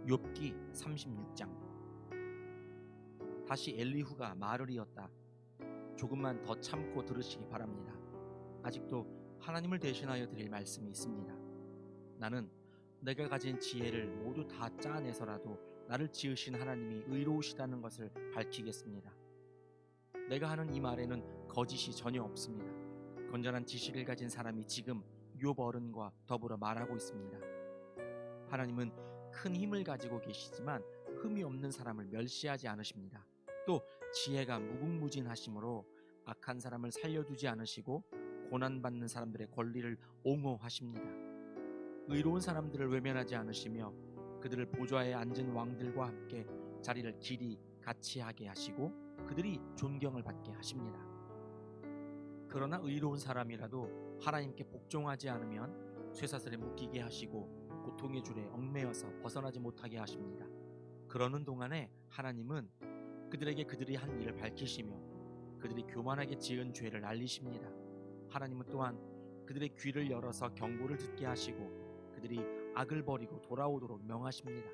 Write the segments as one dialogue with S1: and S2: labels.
S1: 욥기 36장. 다시 엘리후가 말을 이었다. 조금만 더 참고 들으시기 바랍니다. 아직도 하나님을 대신하여 드릴 말씀이 있습니다. 나는 내가 가진 지혜를 모두 다 짜내서라도 나를 지으신 하나님이 의로우시다는 것을 밝히겠습니다. 내가 하는 이 말에는 거짓이 전혀 없습니다. 건전한 지식을 가진 사람이 지금 욥 어른과 더불어 말하고 있습니다. 하나님은 큰 힘을 가지고 계시지만 흠이 없는 사람을 멸시하지 않으십니다. 또 지혜가 무궁무진하심으로 악한 사람을 살려두지 않으시고 고난받는 사람들의 권리를 옹호하십니다. 의로운 사람들을 외면하지 않으시며 그들을 보좌에 앉은 왕들과 함께 자리를 길이 같이 하게 하시고 그들이 존경을 받게 하십니다. 그러나 의로운 사람이라도 하나님께 복종하지 않으면 쇠사슬에 묶이게 하시고 고통의 줄에 얽매여서 벗어나지 못하게 하십니다. 그러는 동안에 하나님은 그들에게 그들이 한 일을 밝히시며 그들이 교만하게 지은 죄를 알리십니다. 하나님은 또한 그들의 귀를 열어서 경고를 듣게 하시고 그들이 악을 버리고 돌아오도록 명하십니다.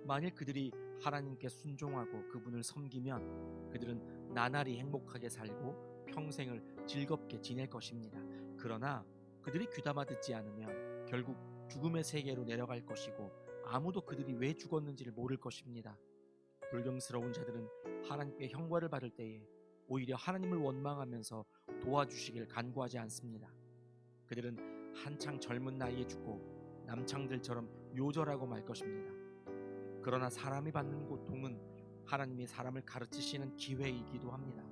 S1: 만일 그들이 하나님께 순종하고 그분을 섬기면 그들은 나날이 행복하게 살고 평생을 즐겁게 지낼 것입니다. 그러나 그들이 귀담아 듣지 않으면 결국 죽음의 세계로 내려갈 것이고 아무도 그들이 왜 죽었는지를 모를 것입니다. 불경스러운 자들은 하나님께 형벌을 받을 때에 오히려 하나님을 원망하면서 도와주시길 간구하지 않습니다. 그들은 한창 젊은 나이에 죽고 남창들처럼 요절하고 말 것입니다. 그러나 사람이 받는 고통은 하나님이 사람을 가르치시는 기회이기도 합니다.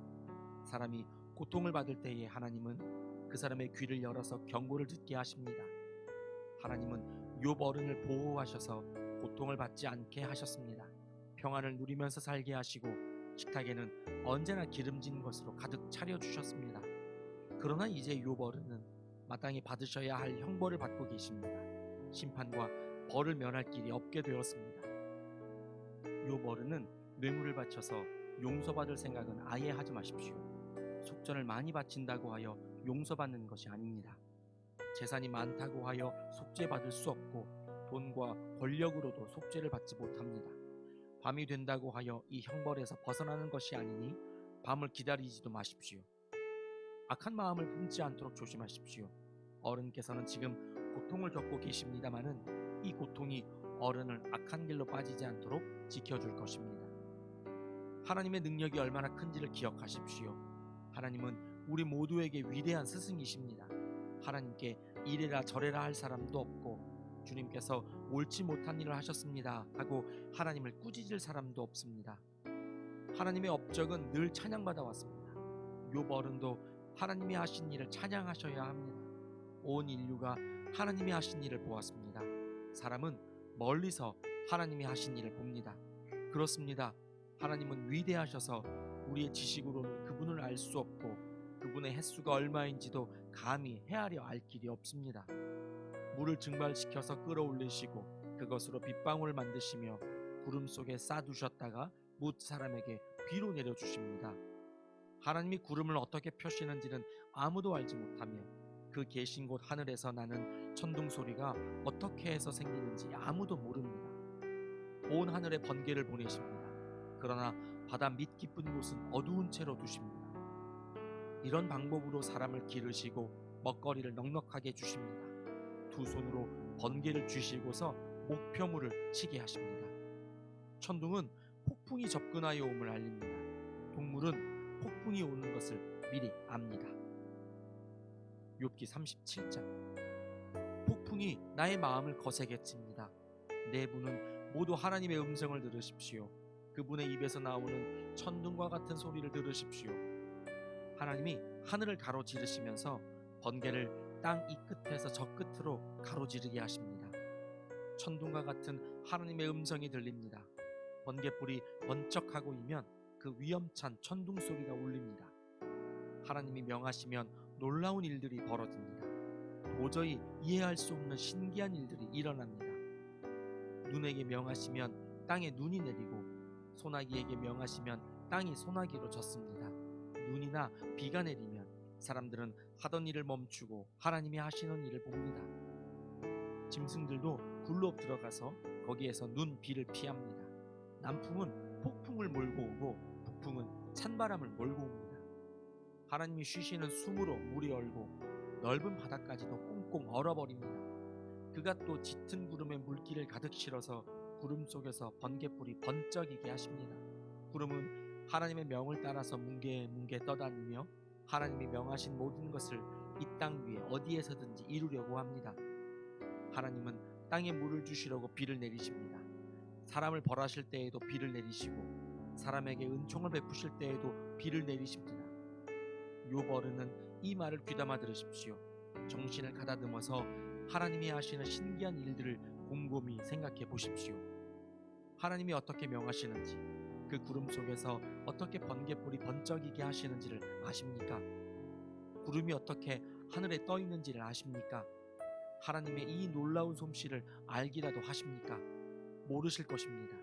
S1: 사람이 고통을 받을 때에 하나님은 그 사람의 귀를 열어서 경고를 듣게 하십니다. 하나님은 욥 어른을 보호하셔서 고통을 받지 않게 하셨습니다. 평안을 누리면서 살게 하시고 식탁에는 언제나 기름진 것으로 가득 차려주셨습니다. 그러나 이제 욥 어른은 마땅히 받으셔야 할 형벌을 받고 계십니다. 심판과 벌을 면할 길이 없게 되었습니다. 욥 어른은 뇌물을 바쳐서 용서받을 생각은 아예 하지 마십시오. 속전을 많이 바친다고 하여 용서받는 것이 아닙니다. 재산이 많다고 하여 속죄받을 수 없고 돈과 권력으로도 속죄를 받지 못합니다. 밤이 된다고 하여 이 형벌에서 벗어나는 것이 아니니 밤을 기다리지도 마십시오. 악한 마음을 품지 않도록 조심하십시오. 어른께서는 지금 고통을 겪고 계십니다마는 이 고통이 어른을 악한 길로 빠지지 않도록 지켜줄 것입니다. 하나님의 능력이 얼마나 큰지를 기억하십시오. 하나님은 우리 모두에게 위대한 스승이십니다. 하나님께 이래라 저래라 할 사람도 없고 주님께서 옳지 못한 일을 하셨습니다 하고 하나님을 꾸짖을 사람도 없습니다. 하나님의 업적은 늘 찬양받아 왔습니다. 욥 어른도 하나님이 하신 일을 찬양하셔야 합니다. 온 인류가 하나님이 하신 일을 보았습니다. 사람은 멀리서 하나님이 하신 일을 봅니다. 그렇습니다. 하나님은 위대하셔서 우리의 지식으로는 그분을 알 수 없고 그분의 횟수가 얼마인지도 감히 헤아려 알 길이 없습니다. 물을 증발시켜서 끌어올리시고 그것으로 빗방울을 만드시며 구름 속에 쌓아두셨다가 뭇 사람에게 비로 내려주십니다. 하나님이 구름을 어떻게 펴시는지는 아무도 알지 못하며 그 계신 곳 하늘에서 나는 천둥 소리가 어떻게 해서 생기는지 아무도 모릅니다. 온 하늘에 번개를 보내십니다. 그러나 바다 밑 깊은 곳은 어두운 채로 두십니다. 이런 방법으로 사람을 기르시고 먹거리를 넉넉하게 주십니다. 두 손으로 번개를 쥐시고서 목표물을 치게 하십니다. 천둥은 폭풍이 접근하여 옴을 알립니다. 동물은 폭풍이 오는 것을 미리 압니다. 욥기 37장. 폭풍이 나의 마음을 거세게 칩니다. 내부는 모두 하나님의 음성을 들으십시오. 그분의 입에서 나오는 천둥과 같은 소리를 들으십시오. 하나님이 하늘을 가로지르시면서 번개를 땅 이 끝에서 저 끝으로 가로지르게 하십니다. 천둥과 같은 하나님의 음성이 들립니다. 번개불이 번쩍하고 이면 그 위험찬 천둥 소리가 울립니다. 하나님이 명하시면 놀라운 일들이 벌어집니다. 도저히 이해할 수 없는 신기한 일들이 일어납니다. 눈에게 명하시면 땅에 눈이 내리고 소나기에게 명하시면 땅이 소나기로 젖습니다. 눈이나 비가 내리면 사람들은 하던 일을 멈추고 하나님이 하시는 일을 봅니다. 짐승들도 굴로 들어가서 거기에서 눈 비를 피합니다. 남풍은 폭풍을 몰고 오고 북풍은 찬바람을 몰고 옵니다. 하나님이 쉬시는 숨으로 물이 얼고 넓은 바다까지도 꽁꽁 얼어버립니다. 그가 또 짙은 구름에 물기를 가득 실어서 구름 속에서 번갯불이 번쩍이게 하십니다. 구름은 하나님의 명을 따라서 뭉게뭉게 떠다니며 하나님이 명하신 모든 것을 이 땅 위에 어디에서든지 이루려고 합니다. 하나님은 땅에 물을 주시려고 비를 내리십니다. 사람을 벌하실 때에도 비를 내리시고 사람에게 은총을 베푸실 때에도 비를 내리십니다. 욥 어른은 이 말을 귀담아 들으십시오. 정신을 가다듬어서 하나님이 하시는 신기한 일들을 곰곰이 생각해 보십시오. 하나님이 어떻게 명하시는지, 그 구름 속에서 어떻게 번갯불이 번쩍이게 하시는지를 아십니까? 구름이 어떻게 하늘에 떠 있는지를 아십니까? 하나님의 이 놀라운 솜씨를 알기라도 하십니까? 모르실 것입니다.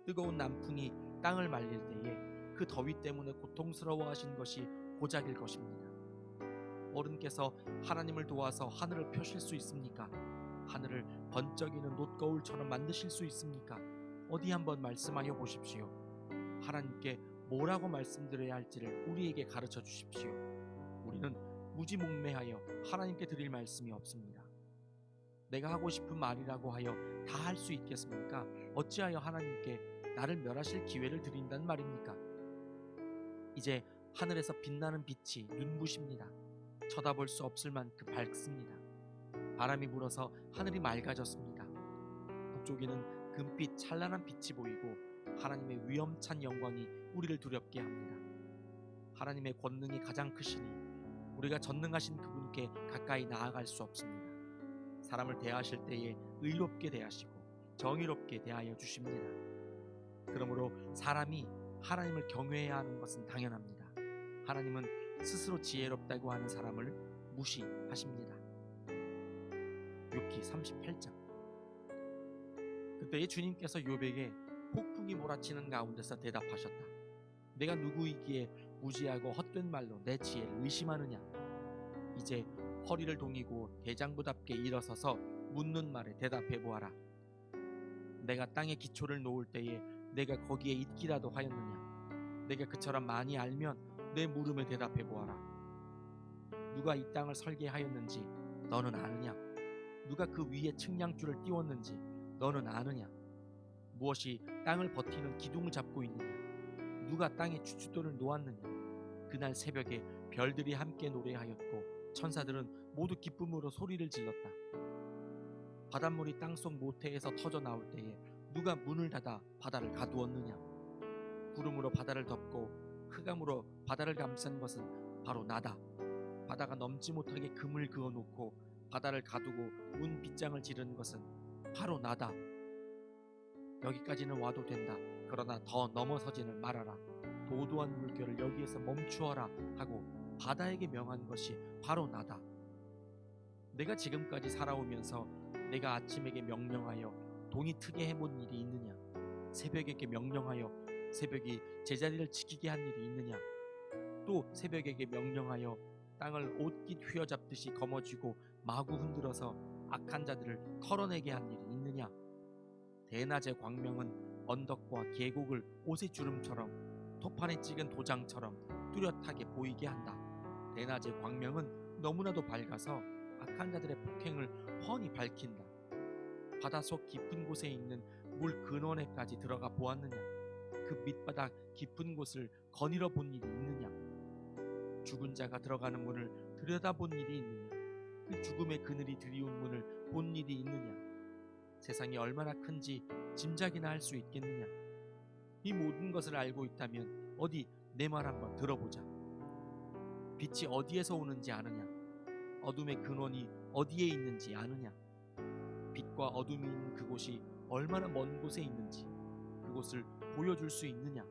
S1: 뜨거운 남풍이 땅을 말릴 때에 그 더위 때문에 고통스러워 하신 것이 고작일 것입니다. 어른께서 하나님을 도와서 하늘을 펴실 수 있습니까? 하늘을 번쩍이는 놋거울처럼 만드실 수 있습니까? 어디 한번 말씀하여 보십시오. 하나님께 뭐라고 말씀드려야 할지를 우리에게 가르쳐 주십시오. 우리는 무지몽매하여 하나님께 드릴 말씀이 없습니다. 내가 하고 싶은 말이라고 하여 다 할 수 있겠습니까? 어찌하여 하나님께 나를 멸하실 기회를 드린단 말입니까? 이제 하늘에서 빛나는 빛이 눈부십니다. 쳐다볼 수 없을 만큼 밝습니다. 바람이 불어서 하늘이 맑아졌습니다. 북쪽에는 금빛 찬란한 빛이 보이고 하나님의 위엄찬 영광이 우리를 두렵게 합니다. 하나님의 권능이 가장 크시니 우리가 전능하신 그분께 가까이 나아갈 수 없습니다. 사람을 대하실 때에 의롭게 대하시고 정의롭게 대하여 주십니다. 그러므로 사람이 하나님을 경외해야 하는 것은 당연합니다. 하나님은 스스로 지혜롭다고 하는 사람을 무시하십니다. 욥기 38장. 그때에 주님께서 욥에게 폭풍이 몰아치는 가운데서 대답하셨다. 내가 누구이기에 무지하고 헛된 말로 내 지혜를 의심하느냐? 이제 허리를 동이고 대장부답게 일어서서 묻는 말에 대답해 보아라. 내가 땅에 기초를 놓을 때에 내가 거기에 있기라도 하였느냐? 내가 그처럼 많이 알면 내 물음에 대답해 보아라. 누가 이 땅을 설계하였는지 너는 아느냐? 누가 그 위에 측량줄을 띄웠는지 너는 아느냐? 무엇이 땅을 버티는 기둥을 잡고 있느냐? 누가 땅에 주춧돌을 놓았느냐? 그날 새벽에 별들이 함께 노래하였고 천사들은 모두 기쁨으로 소리를 질렀다. 바닷물이 땅속 모태에서 터져 나올 때에 누가 문을 닫아 바다를 가두었느냐? 구름으로 바다를 덮고 흑암으로 바다를 감싼 것은 바로 나다. 바다가 넘지 못하게 금을 그어놓고 바다를 가두고 문 빗장을 지른 것은 바로 나다. 여기까지는 와도 된다. 그러나 더 넘어서지는 말아라. 도도한 물결을 여기에서 멈추어라 하고 바다에게 명한 것이 바로 나다. 내가 지금까지 살아오면서 내가 아침에게 명령하여 동이 트게 해본 일이 있느냐? 새벽에게 명령하여 새벽이 제자리를 지키게 한 일이 있느냐? 또 새벽에게 명령하여 땅을 옷깃 휘어잡듯이 거머쥐고 마구 흔들어서 악한 자들을 털어내게 한 일이 있느냐? 대낮의 광명은 언덕과 계곡을 옷의 주름처럼 토판에 찍은 도장처럼 뚜렷하게 보이게 한다. 대낮의 광명은 너무나도 밝아서 악한 자들의 폭행을 훤히 밝힌다. 바닷속 깊은 곳에 있는 물 근원에까지 들어가 보았느냐? 그 밑바닥 깊은 곳을 거닐어 본 일이 있느냐? 죽은 자가 들어가는 문을 들여다본 일이 있느냐? 그 죽음의 그늘이 드리운 문을 본 일이 있느냐? 세상이 얼마나 큰지 짐작이나 할 수 있겠느냐? 이 모든 것을 알고 있다면 어디 내 말 한번 들어보자. 빛이 어디에서 오는지 아느냐? 어둠의 근원이 어디에 있는지 아느냐? 빛과 어둠이 있는 그곳이 얼마나 먼 곳에 있는지 그곳을 보여줄 수 있느냐?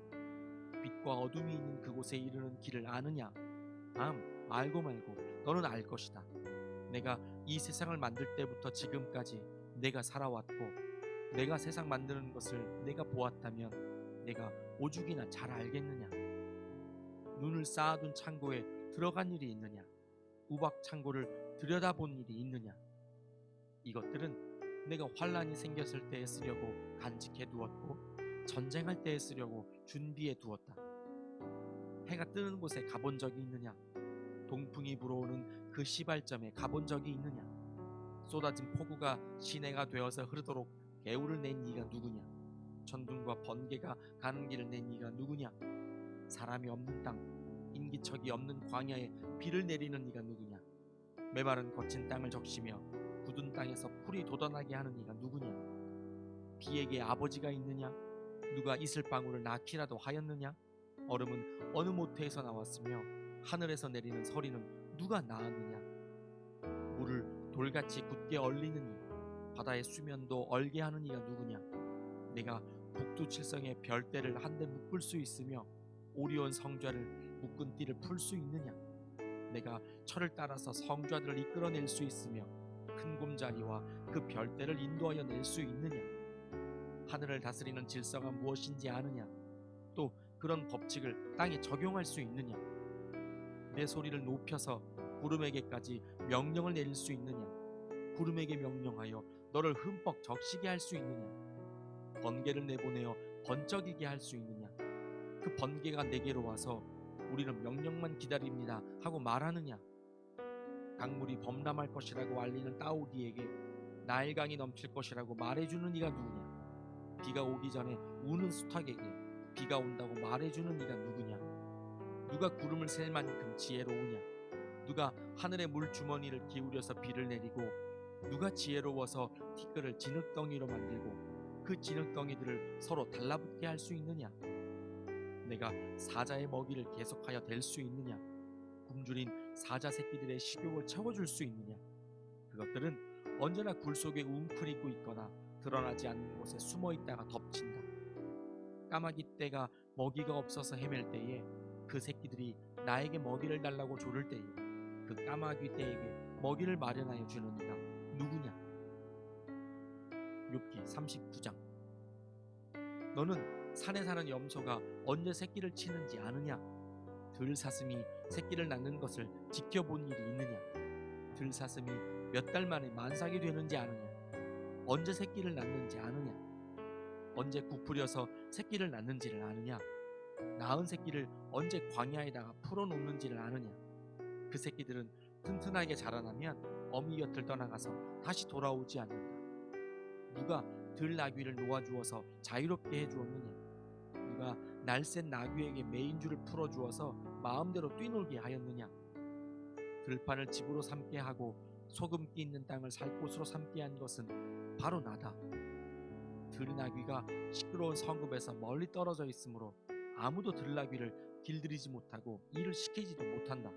S1: 빛과 어둠이 있는 그곳에 이르는 길을 아느냐? 알고 말고 너는 알 것이다. 내가 이 세상을 만들 때부터 지금까지 내가 살아왔고 내가 세상 만드는 것을 내가 보았다면 내가 오죽이나 잘 알겠느냐? 눈을 쌓아둔 창고에 들어간 일이 있느냐? 우박 창고를 들여다본 일이 있느냐? 이것들은 내가 환란이 생겼을 때에 쓰려고 간직해 두었고 전쟁할 때에 쓰려고 준비해 두었다. 해가 뜨는 곳에 가본 적이 있느냐? 동풍이 불어오는 그 시발점에 가본 적이 있느냐? 쏟아진 폭우가 시내가 되어서 흐르도록 개울을 낸 이가 누구냐? 천둥과 번개가 가는 길을 낸 이가 누구냐? 사람이 없는 땅, 인기척이 없는 광야에 비를 내리는 이가 누구냐? 메마른 거친 땅을 적시며 굳은 땅에서 풀이 돋아나게 하는 이가 누구냐? 비에게 아버지가 있느냐? 누가 이슬방울을 낳기라도 하였느냐? 얼음은 어느 모태에서 나왔으며 하늘에서 내리는 서리는 누가 낳았느냐? 물을 돌같이 굳게 얼리는 이, 바다의 수면도 얼게 하는 이가 누구냐? 내가 북두칠성의 별대를 한데 묶을 수 있으며 오리온 성좌를 묶은 띠를 풀 수 있느냐? 내가 철을 따라서 성좌들을 이끌어낼 수 있으며 큰 곰자리와 그 별대를 인도하여 낼 수 있느냐? 하늘을 다스리는 질서가 무엇인지 아느냐? 또 그런 법칙을 땅에 적용할 수 있느냐? 내 소리를 높여서 구름에게까지 명령을 내릴 수 있느냐? 구름에게 명령하여 너를 흠뻑 적시게 할 수 있느냐? 번개를 내보내어 번쩍이게 할 수 있느냐? 그 번개가 내게로 와서 우리는 명령만 기다립니다 하고 말하느냐? 강물이 범람할 것이라고 알리는 따오기에게 나일강이 넘칠 것이라고 말해주는 이가 누구냐? 비가 오기 전에 우는 수탉에게 비가 온다고 말해주는 이가 누구냐? 누가 구름을 셀 만큼 지혜로우냐? 누가 하늘의 물주머니를 기울여서 비를 내리고 누가 지혜로워서 티끌을 진흙덩이로 만들고 그 진흙덩이들을 서로 달라붙게 할 수 있느냐? 내가 사자의 먹이를 계속하여 댈 수 있느냐? 굶주린 사자 새끼들의 식욕을 채워줄 수 있느냐? 그것들은 언제나 굴 속에 웅크리고 있거나 드러나지 않는 곳에 숨어 있다가 덮친다. 까마귀 떼가 먹이가 없어서 헤맬 때에 그 새끼들이 나에게 먹이를 달라고 조를 때에 그 까마귀 떼에게 먹이를 마련하여 주는 이가 누구냐? 욥기 39장. 너는 산에 사는 염소가 언제 새끼를 치는지 아느냐? 들사슴이 새끼를 낳는 것을 지켜본 일이 있느냐? 들사슴이 몇 달 만에 만삭이 되는지 아느냐? 언제 새끼를 낳는지 아느냐? 언제 부풀려서 새끼를 낳는지를 아느냐? 낳은 새끼를 언제 광야에다가 풀어놓는지를 아느냐? 그 새끼들은 튼튼하게 자라나면 어미 곁을 떠나가서 다시 돌아오지 않는다. 누가 들나귀를 놓아주어서 자유롭게 해주었느냐? 누가 날쌘 나귀에게 메인줄을 풀어주어서 마음대로 뛰놀게 하였느냐? 들판을 집으로 삼게 하고 소금기 있는 땅을 살 곳으로 삼게 한 것은 바로 나다. 들나귀가 시끄러운 성읍에서 멀리 떨어져 있으므로 아무도 들나귀를 길들이지 못하고 일을 시키지도 못한다.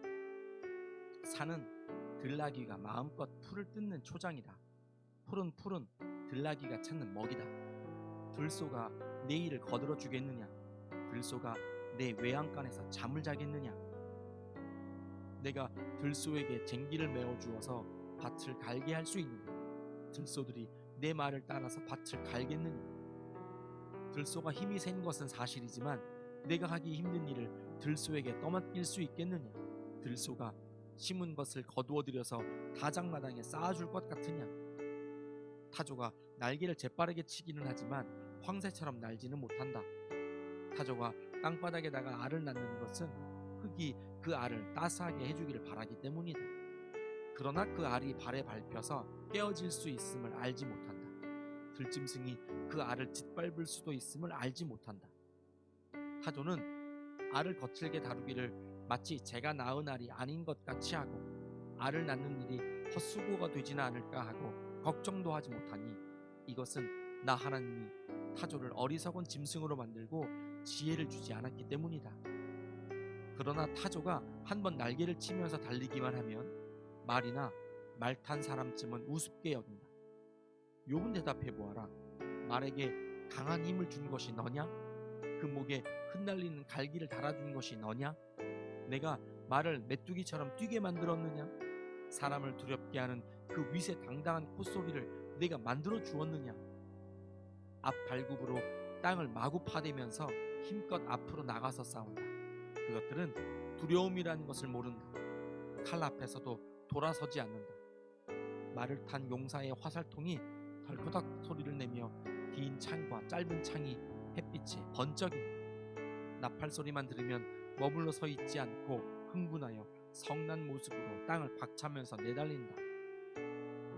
S1: 산은 들나귀가 마음껏 풀을 뜯는 초장이다. 풀은 들나귀가 찾는 먹이다. 들소가 내 일을 거들어 주겠느냐? 들소가 내 외양간에서 잠을 자겠느냐? 내가 들소에게 쟁기를 메어 주어서 밭을 갈게 할 수 있느냐? 들소들이 내 말을 따라서 밭을 갈겠느냐? 들소가 힘이 센 것은 사실이지만 내가 하기 힘든 일을 들소에게 떠맡길 수 있겠느냐? 들소가 심은 것을 거두어들여서 다장마당에 쌓아줄 것 같으냐? 타조가 날개를 재빠르게 치기는 하지만 황새처럼 날지는 못한다. 타조가 땅바닥에다가 알을 낳는 것은 흙이 그 알을 따스하게 해주기를 바라기 때문이다. 그러나 그 알이 발에 밟혀서 깨어질 수 있음을 알지 못한다. 들짐승이 그 알을 짓밟을 수도 있음을 알지 못한다. 타조는 알을 거칠게 다루기를 마치 제가 낳은 알이 아닌 것 같이 하고 알을 낳는 일이 헛수고가 되지는 않을까 하고 걱정도 하지 못하니 이것은 나 하나님이 타조를 어리석은 짐승으로 만들고 지혜를 주지 않았기 때문이다. 그러나 타조가 한번 날개를 치면서 달리기만 하면 말이나 말 탄 사람쯤은 우습게 여긴다. 욥은 대답해 보아라. 말에게 강한 힘을 준 것이 너냐? 그 목에 흩날리는 갈기를 달아준 것이 너냐? 내가 말을 메뚜기처럼 뛰게 만들었느냐? 사람을 두렵게 하는 그 위세당당한 콧소리를 내가 만들어 주었느냐? 앞 발굽으로 땅을 마구 파대면서 힘껏 앞으로 나가서 싸운다. 그것들은 두려움이라는 것을 모른다. 칼 앞에서도 돌아서지 않는다. 말을 탄 용사의 화살통이 덜커덕 소리를 내며 긴 창과 짧은 창이 햇빛에 번쩍인다. 나팔 소리만 들으면 머물러 서 있지 않고 흥분하여 성난 모습으로 땅을 박차면서 내달린다.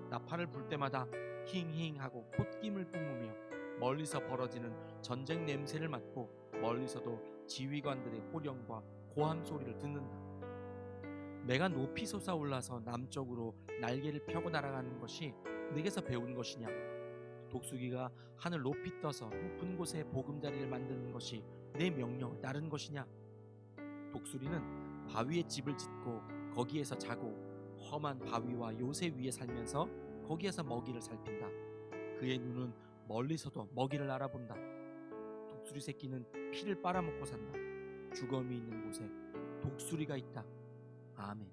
S1: 나팔을 불 때마다 힝힝 하고 콧김을 뿜으며 멀리서 벌어지는 전쟁 냄새를 맡고 멀리서도 지휘관들의 호령과 고함 소리를 듣는다. 내가 높이 솟아올라서 남쪽으로 날개를 펴고 날아가는 것이 내게서 배운 것이냐? 독수리가 하늘 높이 떠서 높은 곳에 보금자리를 만드는 것이 내 명령을 따른 것이냐? 독수리는 바위에 집을 짓고 거기에서 자고 험한 바위와 요새 위에 살면서 거기에서 먹이를 살핀다. 그의 눈은 멀리서도 먹이를 알아본다. 독수리 새끼는 피를 빨아먹고 산다. 주검이 있는 곳에 독수리가 있다. 아멘.